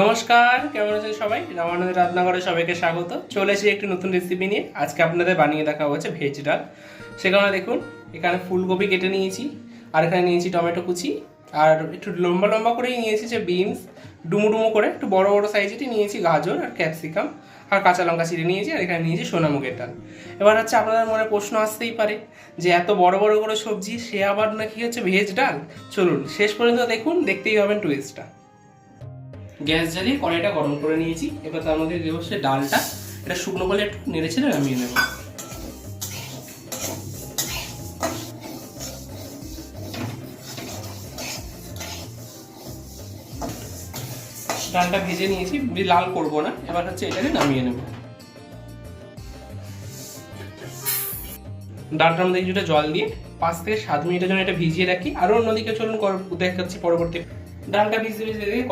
নমস্কার, কেমন আছেন সবাই? রামানন্দের রান্নাঘরে সবাইকে স্বাগত। চলে এসেছি একটি নতুন রেসিপি নিয়ে। আজকে আপনাদের বানিয়ে দেখা হচ্ছে ভেজ ডাল। সে কারণে দেখুন, এখানে ফুলকপি কেটে নিয়েছি, আর এখানে নিয়েছি টমেটো কুচি, আর একটু লম্বা লম্বা করেই নিয়েছি যে বিনস, ডুমো ডুমো করে একটু বড় বড় সাইজেরই নিয়েছি গাজর আর ক্যাপসিকাম, আর কাঁচা লঙ্কা চিড়ে নিয়েছি, আর এখানে নিয়েছি সোনামুগের ডাল। এবার হচ্ছে আপনাদের মনে প্রশ্ন আসতেই পারে যে এত বড় বড় করে সবজি, সে আবার নাকি হচ্ছে ভেজ ডাল। চলুন শেষ পর্যন্ত দেখুন, দেখতেই হবেন টুইস্টটা। গ্যাস জ্বালিয়ে কড়াইটা গরম করে নিয়েছি। এবার তার মধ্যে দেবো সে ডালটা। এটা শুকনো করে একটু নেড়ে ছেড়ে নামিয়ে নেব। ডালটা ভেজে নিয়েছি, লাল করবো না। এবার হচ্ছে এটাকে নামিয়ে নেব। ডালটার মধ্যে কিছুটা জল দিয়ে 5 থেকে 7 মিনিটের জন্য এটা ভিজিয়ে রাখি। আরও অন্যদিকে চলুন দেখাচ্ছি পরবর্তী। ডালটা ভিজে ভিজে দিয়ে